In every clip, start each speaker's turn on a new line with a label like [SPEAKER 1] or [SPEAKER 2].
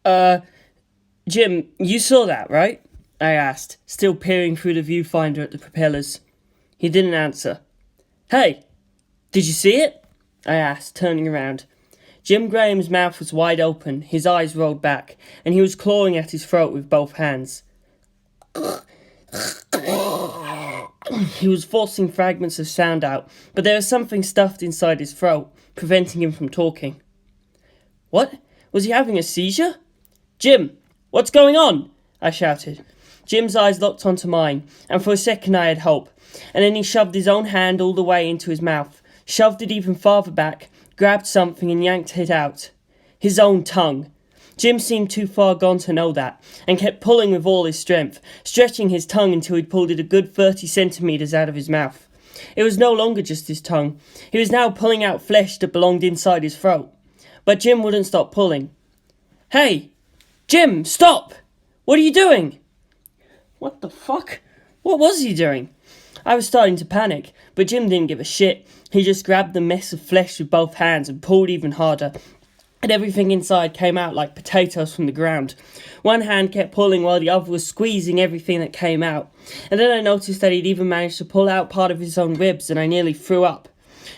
[SPEAKER 1] Uh, Jim, you saw that, right? I asked, still peering through the viewfinder at the propellers. He didn't answer. Hey, did you see it? I asked, turning around. Jim Graham's mouth was wide open, his eyes rolled back, and he was clawing at his throat with both hands. He was forcing fragments of sound out, but there was something stuffed inside his throat, preventing him from talking. What? Was he having a seizure? Jim, what's going on? I shouted. Jim's eyes locked onto mine, and for a second I had hope, and then he shoved his own hand all the way into his mouth, shoved it even farther back, grabbed something and yanked it out. His own tongue. Jim seemed too far gone to know that, and kept pulling with all his strength, stretching his tongue until he'd pulled it a good 30 centimetres out of his mouth. It was no longer just his tongue. He was now pulling out flesh that belonged inside his throat. But Jim wouldn't stop pulling. Hey! Jim, stop! What are you doing? What the fuck? What was he doing? I was starting to panic, but Jim didn't give a shit. He just grabbed the mess of flesh with both hands and pulled even harder, and everything inside came out like potatoes from the ground. One hand kept pulling while the other was squeezing everything that came out, and then I noticed that he'd even managed to pull out part of his own ribs, and I nearly threw up.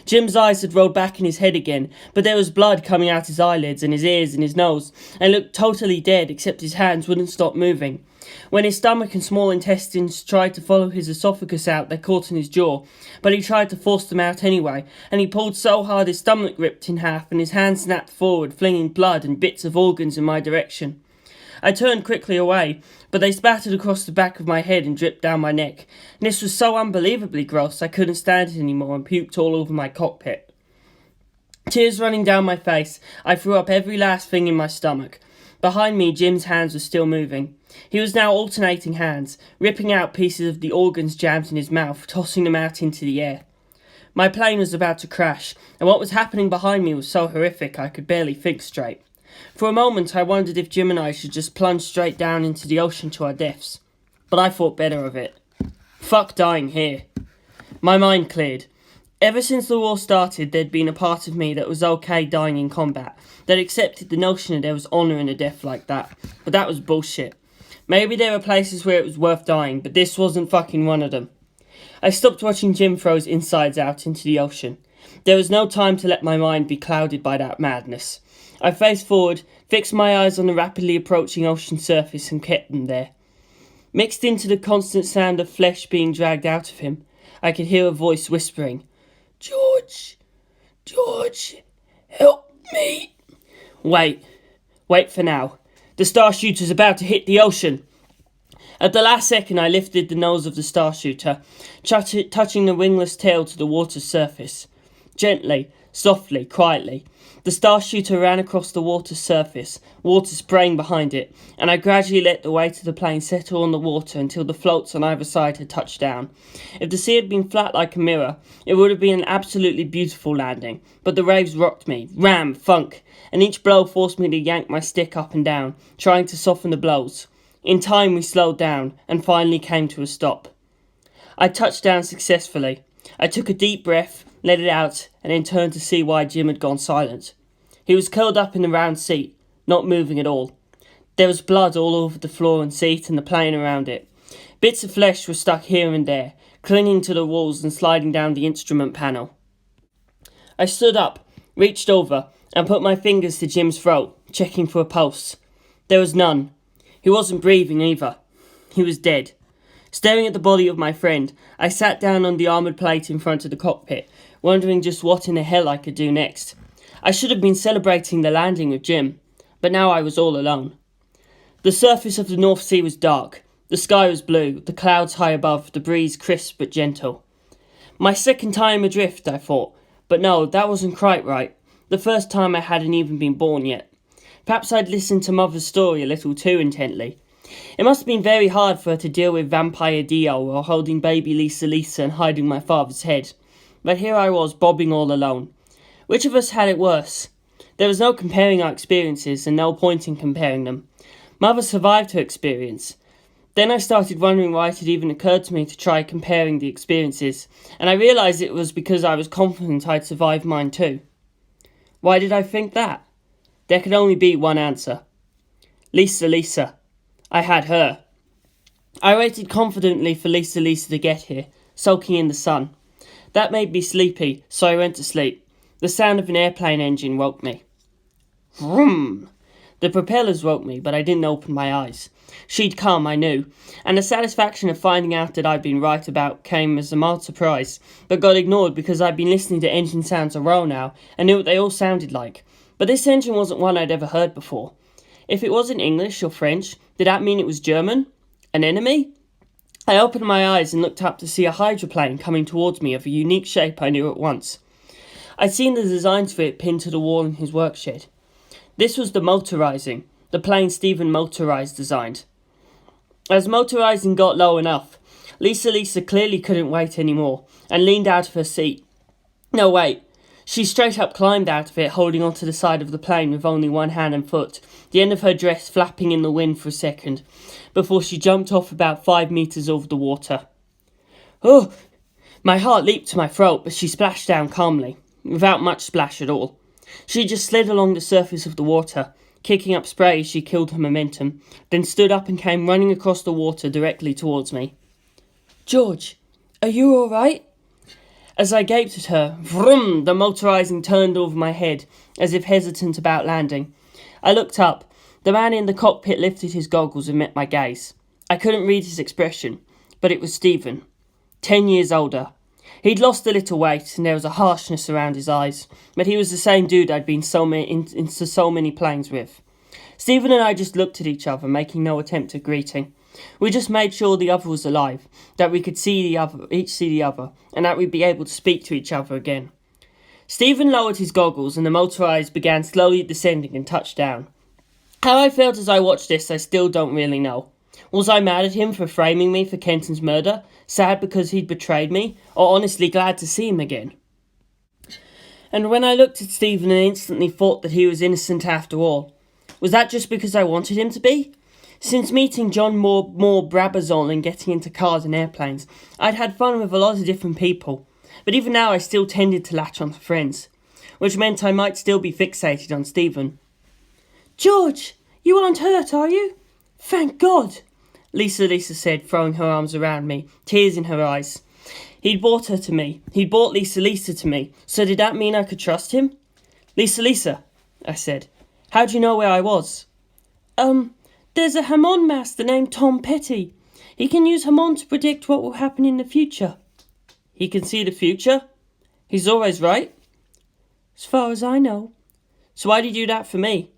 [SPEAKER 1] Jim's eyes had rolled back in his head again, but there was blood coming out his eyelids and his ears and his nose, and he looked totally dead except his hands wouldn't stop moving. When his stomach and small intestines tried to follow his esophagus out, they caught in his jaw, but he tried to force them out anyway, and he pulled so hard his stomach ripped in half and his hand snapped forward, flinging blood and bits of organs in my direction. I turned quickly away, but they spattered across the back of my head and dripped down my neck, and this was so unbelievably gross I couldn't stand it anymore and puked all over my cockpit. Tears running down my face, I threw up every last thing in my stomach. Behind me, Jim's hands were still moving. He was now alternating hands, ripping out pieces of the organs jammed in his mouth, tossing them out into the air. My plane was about to crash, and what was happening behind me was so horrific I could barely think straight. For a moment I wondered if Jim and I should just plunge straight down into the ocean to our deaths. But I thought better of it. Fuck dying here. My mind cleared. Ever since the war started, there'd been a part of me that was okay dying in combat, that accepted the notion that there was honour in a death like that. But that was bullshit. Maybe there were places where it was worth dying, but this wasn't fucking one of them. I stopped watching Jim throw his insides out into the ocean. There was no time to let my mind be clouded by that madness. I faced forward, fixed my eyes on the rapidly approaching ocean surface and kept them there. Mixed into the constant sound of flesh being dragged out of him, I could hear a voice whispering, George, help me. Wait for now. The Starshooter's about to hit the ocean. At the last second I lifted the nose of the Starshooter, touching the wingless tail to the water's surface. Gently, softly, quietly, the Starshooter ran across the water's surface, water spraying behind it, and I gradually let the weight of the plane settle on the water until the floats on either side had touched down. If the sea had been flat like a mirror, it would have been an absolutely beautiful landing, but the waves rocked me, ram, thunk, and each blow forced me to yank my stick up and down, trying to soften the blows. In time we slowed down, and finally came to a stop. I touched down successfully. I took a deep breath, let it out, and then turned to see why Jim had gone silent. He was curled up in the round seat, not moving at all. There was blood all over the floor and seat and the plane around it. Bits of flesh were stuck here and there, clinging to the walls and sliding down the instrument panel. I stood up, reached over, and put my fingers to Jim's throat, checking for a pulse. There was none. He wasn't breathing either. He was dead. Staring at the body of my friend, I sat down on the armoured plate in front of the cockpit, wondering just what in the hell I could do next. I should have been celebrating the landing with Jim, but now I was all alone. The surface of the North Sea was dark. The sky was blue, the clouds high above, the breeze crisp but gentle. My second time adrift, I thought, but no, that wasn't quite right. The first time I hadn't even been born yet. Perhaps I'd listened to Mother's story a little too intently. It must have been very hard for her to deal with Vampire Dio while holding baby Lisa and hiding my father's head. But here I was, bobbing all alone. Which of us had it worse? There was no comparing our experiences and no point in comparing them. Mother survived her experience. Then I started wondering why it had even occurred to me to try comparing the experiences, and I realised it was because I was confident I'd survived mine too. Why did I think that? There could only be one answer. Lisa. I had her. I waited confidently for Lisa to get here, sulking in the sun. That made me sleepy, so I went to sleep. The sound of an airplane engine woke me. Vroom! The propellers woke me, but I didn't open my eyes. She'd come, I knew, and the satisfaction of finding out that I'd been right about came as a mild surprise, but got ignored because I'd been listening to engine sounds a while now and knew what they all sounded like. But this engine wasn't one I'd ever heard before. If it wasn't English or French, did that mean it was German? An enemy? I opened my eyes and looked up to see a hydroplane coming towards me of a unique shape I knew at once. I'd seen the designs for it pinned to the wall in his workshed. This was the motorizing, the plane Stephen motorized designed. As motorizing got low enough, Lisa clearly couldn't wait anymore and leaned out of her seat. No, wait. She straight up climbed out of it, holding onto the side of the plane with only one hand and foot, the end of her dress flapping in the wind for a second, before she jumped off about 5 meters over the water. Oh! My heart leaped to my throat, but she splashed down calmly, without much splash at all. She just slid along the surface of the water, kicking up spray as she killed her momentum, then stood up and came running across the water directly towards me. George, are you all right? As I gaped at her, vroom, the motorizing turned over my head, as if hesitant about landing. I looked up. The man in the cockpit lifted his goggles and met my gaze. I couldn't read his expression, but it was Stephen. 10 years older. He'd lost a little weight, and there was a harshness around his eyes, but he was the same dude I'd been into so many planes with. Stephen and I just looked at each other, making no attempt at greeting. We just made sure the other was alive, that we could each see the other, and that we'd be able to speak to each other again. Stephen lowered his goggles, and the motorized began slowly descending and touched down. How I felt as I watched this, I still don't really know. Was I mad at him for framing me for Kenton's murder, sad because he'd betrayed me, or honestly glad to see him again? And when I looked at Stephen and instantly thought that he was innocent after all, was that just because I wanted him to be? Since meeting John Moore Brabazon and getting into cars and airplanes, I'd had fun with a lot of different people, but even now I still tended to latch on to friends, which meant I might still be fixated on Stephen. George, you aren't hurt, are you? Thank God, Lisa said, throwing her arms around me, tears in her eyes. He'd brought her to me. He'd brought Lisa to me, so did that mean I could trust him? Lisa, I said. How do you know where I was? There's a Hamon master named Tom Petty. He can use Hamon to predict what will happen in the future. He can see the future? He's always right? As far as I know. So why did you do that for me?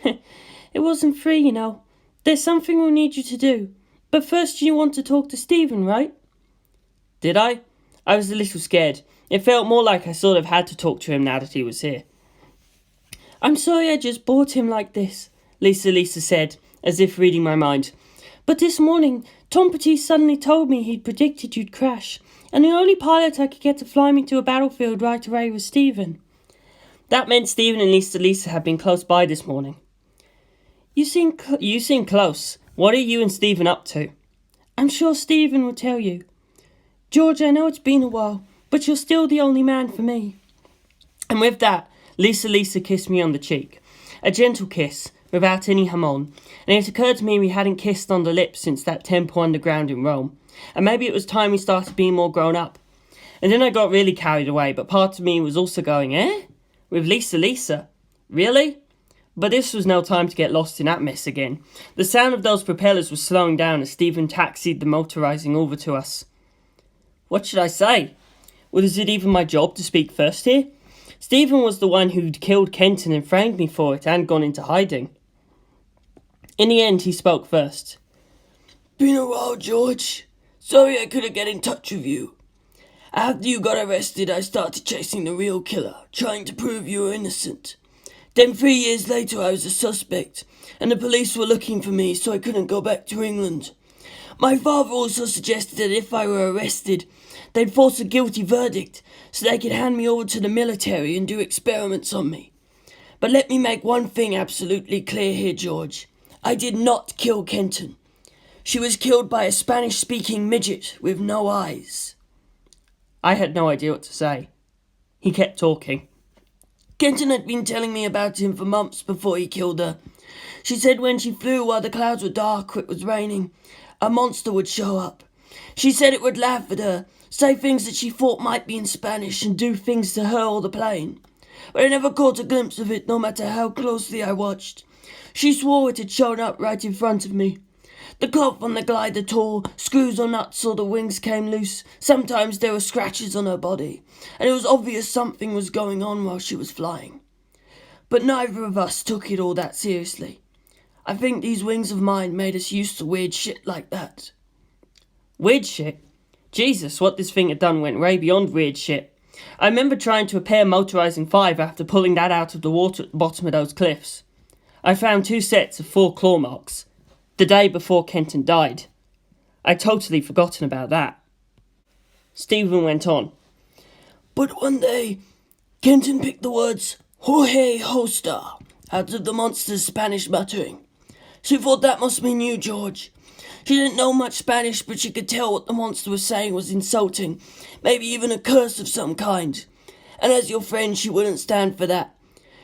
[SPEAKER 1] It wasn't free, you know. There's something we'll need you to do. But first you want to talk to Stephen, right? Did I? I was a little scared. It felt more like I sort of had to talk to him now that he was here. I'm sorry I just brought him like this, Lisa said, as if reading my mind. But this morning, Tom Petit suddenly told me he'd predicted you'd crash, and the only pilot I could get to fly me to a battlefield right away was Stephen. That meant Stephen and Lisa had been close by this morning. You seem close. What are you and Stephen up to? I'm sure Stephen will tell you. George, I know it's been a while, but you're still the only man for me. And with that, Lisa kissed me on the cheek. A gentle kiss, without any Hamon, and it occurred to me we hadn't kissed on the lips since that temple underground in Rome, and maybe it was time we started being more grown up. And then I got really carried away, but part of me was also going, With Lisa? Really? But this was no time to get lost in that mess again. The sound of those propellers was slowing down as Stephen taxied the motorizing over to us. What should I say? Was it even my job to speak first here? Stephen was the one who'd killed Kenton and framed me for it and gone into hiding. In the end, he spoke first. Been a while, George. Sorry I couldn't get in touch with you. After you got arrested, I started chasing the real killer, trying to prove you were innocent. Then 3 years later, I was a suspect, and the police were looking for me, so I couldn't go back to England. My father also suggested that if I were arrested, they'd force a guilty verdict, so they could hand me over to the military and do experiments on me. But let me make one thing absolutely clear here, George. I did not kill Kenton. She was killed by a Spanish-speaking midget with no eyes. I had no idea what to say. He kept talking. Kenton had been telling me about him for months before he killed her,
[SPEAKER 2] She said when she flew while the clouds were dark or it was raining, a monster would show up. She said it would laugh at her, say things that she thought might be in Spanish and do things to her or the plane. But I never caught a glimpse of it, no matter how closely I watched. She swore it had shown up right in front of me. The cloth on the glider tore, screws or nuts or the wings came loose. Sometimes there were scratches on her body, and it was obvious something was going on while she was flying. But neither of us took it all that seriously. I think these wings of mine made us used to weird shit like that.
[SPEAKER 1] Weird shit? Jesus, what this thing had done went way beyond weird shit. I remember trying to repair Motorizing 5 after pulling that out of the water at the bottom of those cliffs. I found 2 sets of 4 claw marks, the day before Kenton died. I'd totally forgotten about that. Stephen went on.
[SPEAKER 2] But one day, Kenton picked the words Jorge Joestar out of the monster's Spanish muttering. She thought that must mean you, George. She didn't know much Spanish, but she could tell what the monster was saying was insulting, maybe even a curse of some kind. And as your friend, she wouldn't stand for that.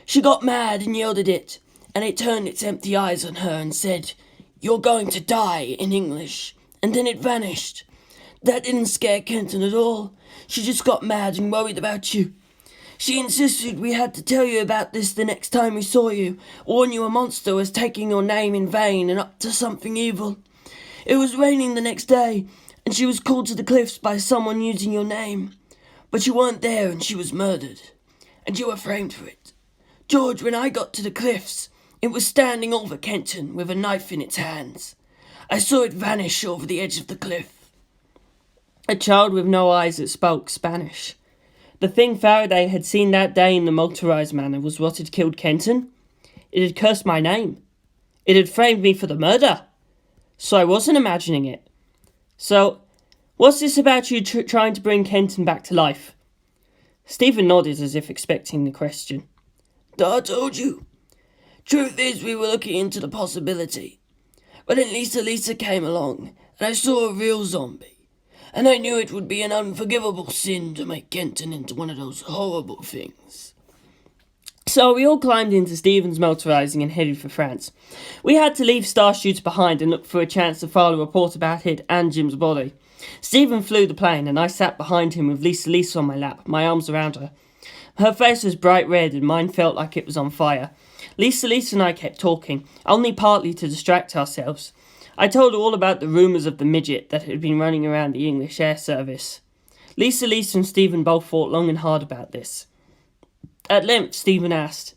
[SPEAKER 2] She got mad and yelled at it, and it turned its empty eyes on her and said, "You're going to die," in English, and then it vanished. That didn't scare Kenton at all. She just got mad and worried about you. She insisted we had to tell you about this the next time we saw you, warn you a monster was taking your name in vain and up to something evil. It was raining the next day, and she was called to the cliffs by someone using your name. But you weren't there and she was murdered, and you were framed for it. George, when I got to the cliffs, it was standing over Kenton with a knife in its hands. I saw it vanish over the edge of the cliff.
[SPEAKER 1] A child with no eyes that spoke Spanish. The thing Faraday had seen that day in the motorized manor was what had killed Kenton. It had cursed my name. It had framed me for the murder. So I wasn't imagining it. So, what's this about you trying to bring Kenton back to life? Stephen nodded as if expecting the question.
[SPEAKER 2] I told you. Truth is, we were looking into the possibility. But then Lisa came along, and I saw a real zombie. And I knew it would be an unforgivable sin to make Kenton into one of those horrible things.
[SPEAKER 1] So we all climbed into Stephen's motorizing and headed for France. We had to leave Star Shooter behind and look for a chance to file a report about it and Jim's body. Stephen flew the plane and I sat behind him with Lisa on my lap, my arms around her. Her face was bright red and mine felt like it was on fire. Lisa and I kept talking, only partly to distract ourselves. I told her all about the rumours of the midget that had been running around the English air service. Lisa and Stephen both thought long and hard about this. At length, Stephen asked,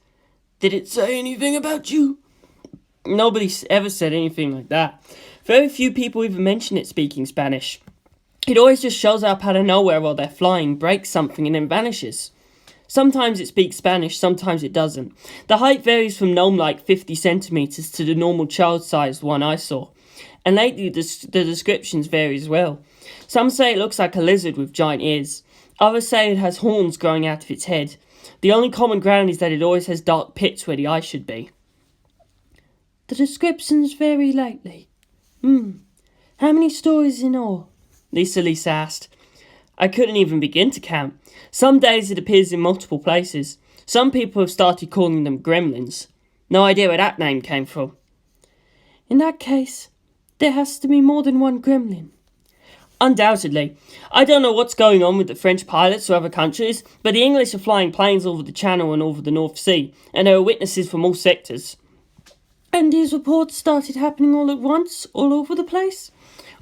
[SPEAKER 2] "Did it say anything about you?"
[SPEAKER 1] Nobody ever said anything like that. Very few people even mention it speaking Spanish. It always just shows up out of nowhere while they're flying, breaks something and then vanishes. Sometimes it speaks Spanish, sometimes it doesn't. The height varies from gnome-like 50 centimetres to the normal child-sized one I saw. And lately the descriptions vary as well. Some say it looks like a lizard with giant ears. Others say it has horns growing out of its head. The only common ground is that it always has dark pits where the eyes should be.
[SPEAKER 2] The descriptions vary lately. How many stories in all?
[SPEAKER 1] Lisa asked. I couldn't even begin to count. Some days it appears in multiple places. Some people have started calling them gremlins. No idea where that name came from.
[SPEAKER 2] In that case, there has to be more than one gremlin.
[SPEAKER 1] Undoubtedly. I don't know what's going on with the French pilots or other countries, but the English are flying planes over the Channel and over the North Sea, and there are witnesses from all sectors.
[SPEAKER 2] And these reports started happening all at once, all over the place?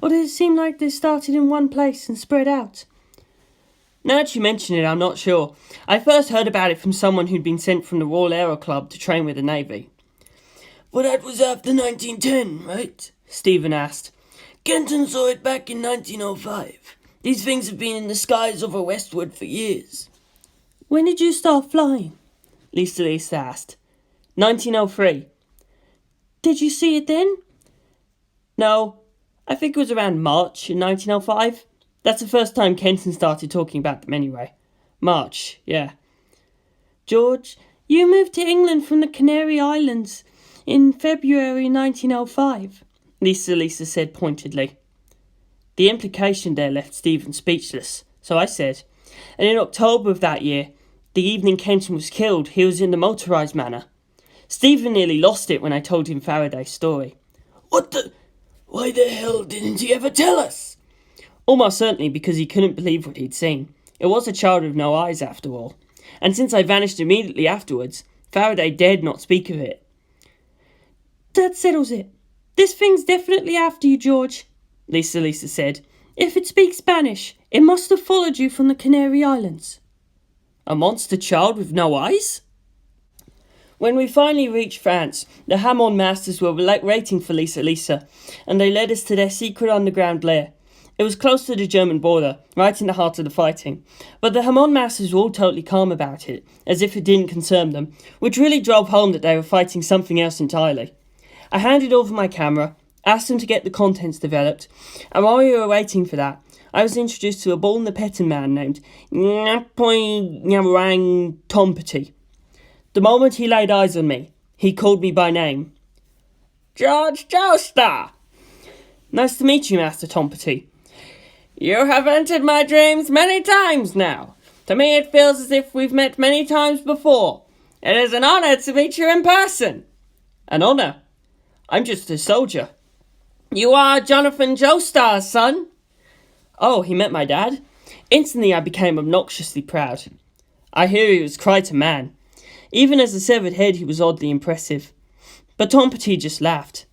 [SPEAKER 2] Or did it seem like they started in one place and spread out?
[SPEAKER 1] Now that you mention it, I'm not sure. I first heard about it from someone who'd been sent from the Royal Aero Club to train with the Navy.
[SPEAKER 2] Well, that was after 1910, right? Stephen asked. Kenton saw it back in 1905. These things have been in the skies over Westwood for years. When did you start flying?
[SPEAKER 1] Lisa asked. 1903.
[SPEAKER 2] Did you see it then?
[SPEAKER 1] No, I think it was around March in 1905. That's the first time Kenton started talking about them anyway. March, yeah.
[SPEAKER 2] George, you moved to England from the Canary Islands in February 1905.
[SPEAKER 1] Lisa said pointedly. The implication there left Stephen speechless, so I said, and in October of that year, the evening Kenton was killed, he was in the motorised manor. Stephen nearly lost it when I told him Faraday's story.
[SPEAKER 2] Why the hell didn't he ever tell us?
[SPEAKER 1] Almost certainly because he couldn't believe what he'd seen. It was a child with no eyes, after all. And since I vanished immediately afterwards, Faraday dared not speak of it.
[SPEAKER 3] That settles it. This thing's definitely after you, George, Lisa said. If it speaks Spanish, it must have followed you from the Canary Islands.
[SPEAKER 1] A monster child with no eyes? When we finally reached France, the Hamon masters were waiting for Lisa, and they led us to their secret underground lair. It was close to the German border, right in the heart of the fighting, but the Hamon masters were all totally calm about it, as if it didn't concern them, which really drove home that they were fighting something else entirely. I handed over my camera, asked them to get the contents developed, and while we were waiting for that, I was introduced to a bald and petting man named Nyapoy Nyarang Tompati. The moment he laid eyes on me, he called me by name.
[SPEAKER 4] Jorge Joestar!
[SPEAKER 1] Nice to meet you, Master Tompati.
[SPEAKER 4] You have entered my dreams many times now. To me it feels as if we've met many times before. It is an honour to meet you in person.
[SPEAKER 1] An honour? I'm just a soldier.
[SPEAKER 4] You are Jonathan Joestar's son?
[SPEAKER 1] Oh, he met my dad? Instantly I became obnoxiously proud. I hear he was quite a man. Even as a severed head he was oddly impressive. But Tompati just laughed.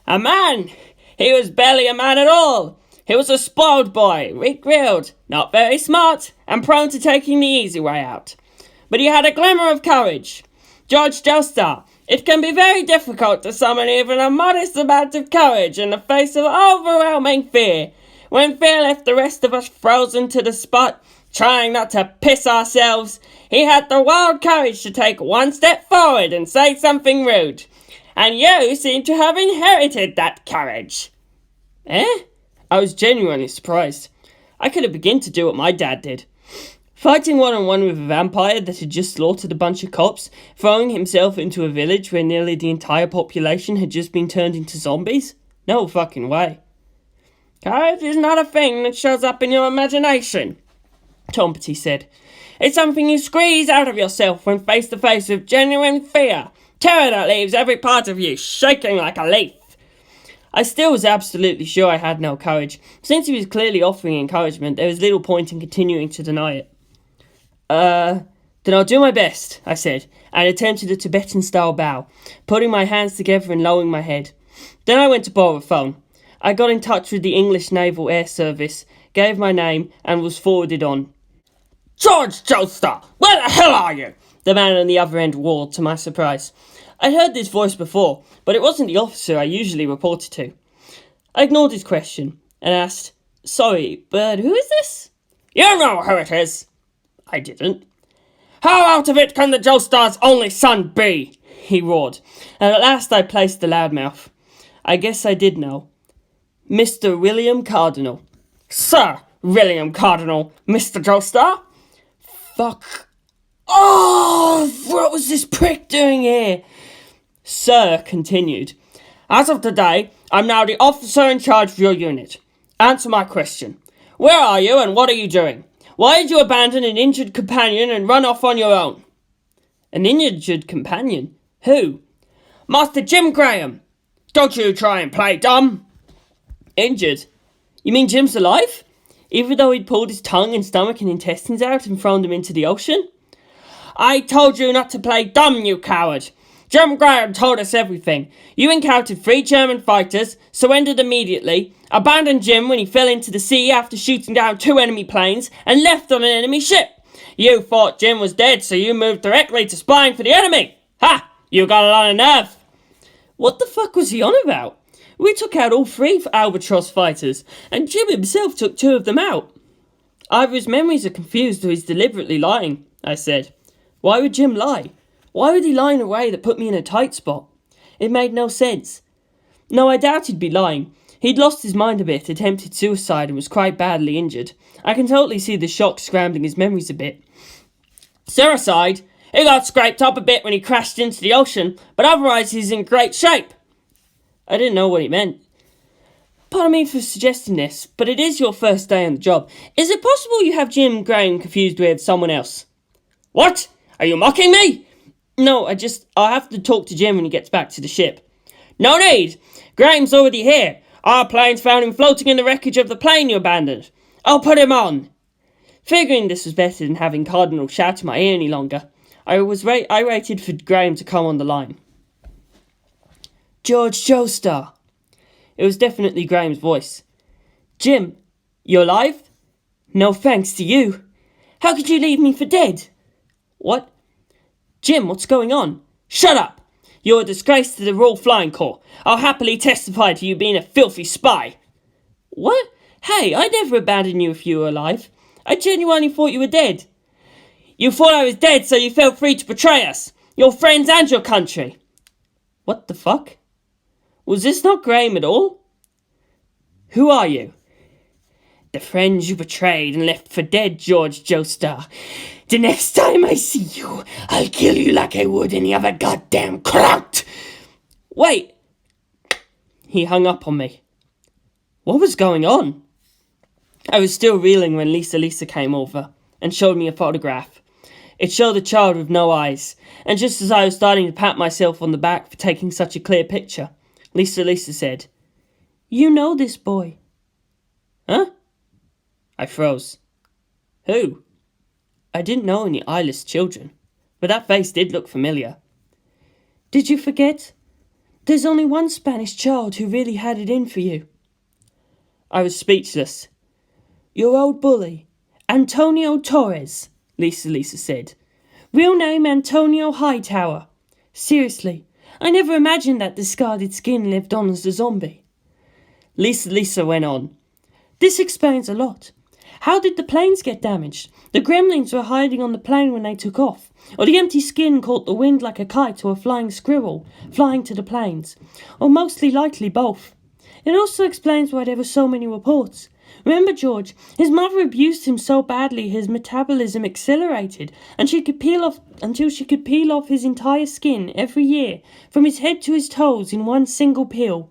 [SPEAKER 4] A man? He was barely a man at all. He was a spoiled boy, weak-willed, not very smart, and prone to taking the easy way out. But he had a glimmer of courage. Jorge Joestar, it can be very difficult to summon even a modest amount of courage in the face of overwhelming fear. When fear left the rest of us frozen to the spot, trying not to piss ourselves, he had the wild courage to take one step forward and say something rude. And you seem to have inherited that courage.
[SPEAKER 1] Eh? I was genuinely surprised. I could have begun to do what my dad did. Fighting one-on-one with a vampire that had just slaughtered a bunch of cops, throwing himself into a village where nearly the entire population had just been turned into zombies? No fucking way.
[SPEAKER 4] Courage is not a thing that shows up in your imagination, Tompati said. It's something you squeeze out of yourself when face to face with genuine fear. Terror that leaves every part of you shaking like a leaf.
[SPEAKER 1] I still was absolutely sure I had no courage. Since he was clearly offering encouragement, there was little point in continuing to deny it. Then I'll do my best, I said, and attempted a Tibetan-style bow, putting my hands together and lowering my head. Then I went to borrow a phone. I got in touch with the English Naval Air Service, gave my name, and was forwarded on.
[SPEAKER 4] Jorge Joestar, where the hell are you?
[SPEAKER 1] The man on the other end roared, to my surprise. I'd heard this voice before, but it wasn't the officer I usually reported to. I ignored his question and asked, Sorry, but who is this?
[SPEAKER 4] You know who it is.
[SPEAKER 1] I didn't.
[SPEAKER 4] How out of it can the Joestar's only son be?
[SPEAKER 1] He roared, and at last I placed the loudmouth. I guess I did know. Mr. William Cardinal.
[SPEAKER 4] Sir William Cardinal, Mr. Joestar?
[SPEAKER 1] Fuck. Oh, what was this prick doing here? Sir continued.
[SPEAKER 4] As of today, I'm now the officer in charge of your unit. Answer my question. Where are you and what are you doing? Why did you abandon an injured companion and run off on your own?
[SPEAKER 1] An injured companion? Who?
[SPEAKER 4] Master Jim Graham. Don't you try and play dumb.
[SPEAKER 1] Injured? You mean Jim's alive? Even though he'd pulled his tongue and stomach and intestines out and thrown them into the ocean?
[SPEAKER 4] I told you not to play dumb, you coward. Jim Graham told us everything. You encountered 3 German fighters, surrendered immediately, abandoned Jim when he fell into the sea after shooting down 2 enemy planes, and left on an enemy ship. You thought Jim was dead, so you moved directly to spying for the enemy. Ha! You got a lot of nerve.
[SPEAKER 1] What the fuck was he on about? We took out all 3 Albatross fighters, and Jim himself took 2 of them out. Either his memories are confused or he's deliberately lying, I said. Why would Jim lie? Why would he lie in a way that put me in a tight spot? It made no sense. No, I doubt he'd be lying. He'd lost his mind a bit, attempted suicide, and was quite badly injured. I can totally see the shock scrambling his memories a bit.
[SPEAKER 4] Suicide? He got scraped up a bit when he crashed into the ocean, but otherwise he's in great shape.
[SPEAKER 1] I didn't know what he meant. Pardon me for suggesting this, but it is your first day on the job. Is it possible you have Jim Graham confused with someone else?
[SPEAKER 4] What? Are you mocking me? No, I'll have to talk to Jim when he gets back to the ship. No need! Graham's already here. Our plane's found him floating in the wreckage of the plane you abandoned. I'll put him on. Figuring this was better than having Cardinal shout in my ear any longer, I waited for Graham to come on the line. Jorge Joestar. It was definitely Graham's voice. Jim, you alive? No thanks to you. How could you leave me for dead? What? Jim, what's going on? Shut up! You're a disgrace to the Royal Flying Corps. I'll happily testify to you being a filthy spy. What? Hey, I'd never abandon you if you were alive. I genuinely thought you were dead. You thought I was dead, so you felt free to betray us, your friends and your country. What the fuck? Was this not Graham at all? Who are you? The friends you betrayed and left for dead, Jorge Joestar. The next time I see you, I'll kill you like I would any other goddamn kraut. Wait. He hung up on me. What was going on? I was still reeling when Lisa came over and showed me a photograph. It showed a child with no eyes, and just as I was starting to pat myself on the back for taking such a clear picture, Lisa said,
[SPEAKER 3] You know this boy.
[SPEAKER 4] Huh? I froze. Who? I didn't know any eyeless children, but that face did look familiar.
[SPEAKER 3] Did you forget? There's only one Spanish child who really had it in for you.
[SPEAKER 4] I was speechless.
[SPEAKER 3] Your old bully, Antonio Torres, Lisa said. Real name Antonio Hightower. Seriously, I never imagined that discarded skin lived on as a zombie.
[SPEAKER 4] Lisa went on.
[SPEAKER 3] This explains a lot. How did the planes get damaged? The gremlins were hiding on the plane when they took off. Or the empty skin caught the wind like a kite or a flying squirrel flying to the planes. Or mostly likely both. It also explains why there were so many reports. Remember George, his mother abused him so badly his metabolism accelerated until she could peel off his entire skin every year, from his head to his toes in one single peel.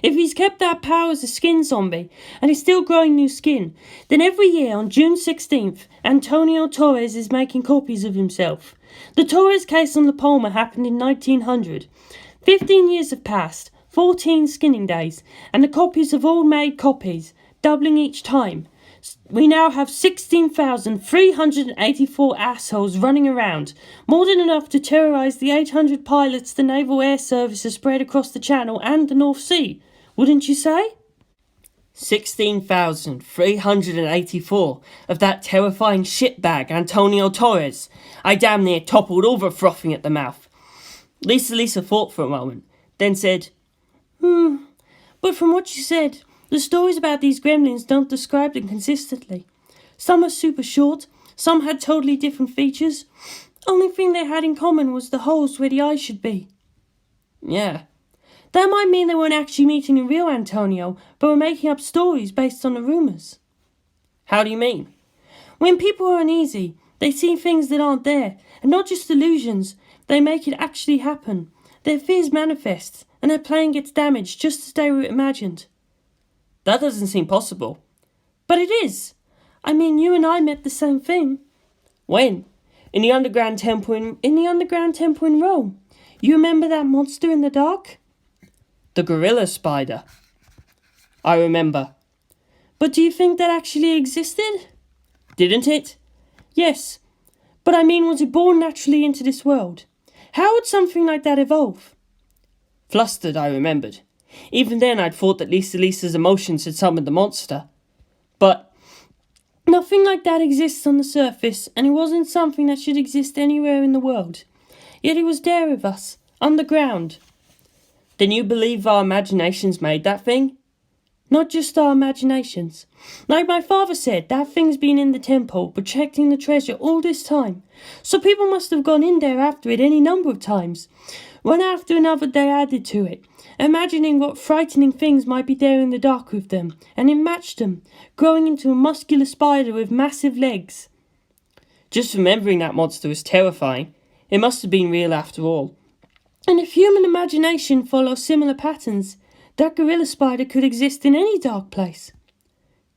[SPEAKER 3] If he's kept that power as a skin zombie, and is still growing new skin, then every year on June 16th, Antonio Torres is making copies of himself. The Torres case on La Palma happened in 1900. 15 years have passed, 14 skinning days, and the copies have all made copies, doubling each time. We now have 16,384 assholes running around, more than enough to terrorise the 800 pilots the Naval Air Service has spread across the Channel and the North Sea. Wouldn't you say?
[SPEAKER 4] 16,384 of that terrifying shitbag Antonio Torres. I damn near toppled over frothing at the mouth. Lisa thought for a moment, then said,
[SPEAKER 3] But from what you said, the stories about these gremlins don't describe them consistently. Some are super short, some had totally different features. Only thing they had in common was the holes where the eyes should be.
[SPEAKER 4] Yeah.
[SPEAKER 3] That might mean they weren't actually meeting a real Antonio, but were making up stories based on the rumours.
[SPEAKER 4] How do you mean?
[SPEAKER 3] When people are uneasy, they see things that aren't there, and not just illusions. They make it actually happen. Their fears manifest, and their plane gets damaged just as they were imagined.
[SPEAKER 4] That doesn't seem possible.
[SPEAKER 3] But it is. I mean, you and I met the same thing.
[SPEAKER 4] When? In the underground temple
[SPEAKER 3] in Rome. You remember that monster in the dark?
[SPEAKER 4] The gorilla spider. I remember.
[SPEAKER 3] But do you think that actually existed?
[SPEAKER 4] Didn't it?
[SPEAKER 3] Yes. But I mean, was it born naturally into this world? How would something like that evolve?
[SPEAKER 4] Flustered, I remembered. Even then I'd thought that Lisa's emotions had summoned the monster. But
[SPEAKER 3] nothing like that exists on the surface, and it wasn't something that should exist anywhere in the world. Yet it was there with us, underground.
[SPEAKER 4] Then you believe our imaginations made that thing?
[SPEAKER 3] Not just our imaginations. Like my father said, that thing's been in the temple, protecting the treasure all this time. So people must have gone in there after it any number of times. One after another they added to it, imagining what frightening things might be there in the dark with them, and it matched them, growing into a muscular spider with massive legs.
[SPEAKER 4] Just remembering that monster was terrifying. It must have been real after all.
[SPEAKER 3] And if human imagination follows similar patterns, that gorilla spider could exist in any dark place.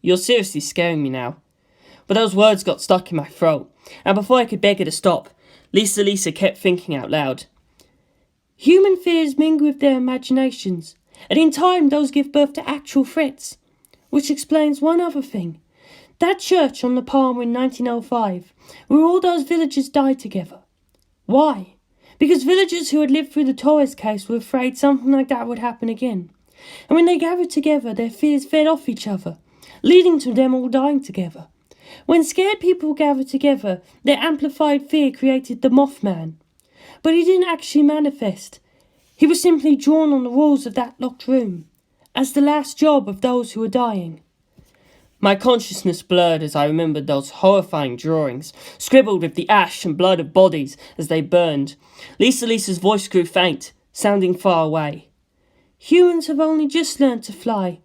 [SPEAKER 4] You're seriously scaring me now. But those words got stuck in my throat, and before I could beg her to stop,
[SPEAKER 1] Lisa kept thinking out loud.
[SPEAKER 3] Human fears mingle with their imaginations, and in time those give birth to actual threats. Which explains one other thing. That church on the Palm in 1905, where all those villagers died together. Why? Because villagers who had lived through the Torres case were afraid something like that would happen again. And when they gathered together, their fears fed off each other, leading to them all dying together. When scared people gathered together, their amplified fear created the Mothman. But he didn't actually manifest. He was simply drawn on the walls of that locked room, as the last job of those who were dying.
[SPEAKER 1] My consciousness blurred as I remembered those horrifying drawings, scribbled with the ash and blood of bodies as they burned. Lisa's voice grew faint, sounding far away.
[SPEAKER 3] Humans have only just learned to fly.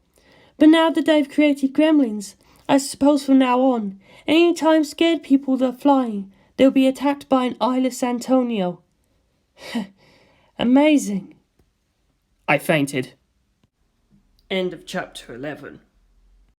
[SPEAKER 3] But now that they've created gremlins, I suppose from now on, any time scared people are flying, they'll be attacked by an eyeless Antonio. Amazing.
[SPEAKER 1] I fainted. End of chapter 11.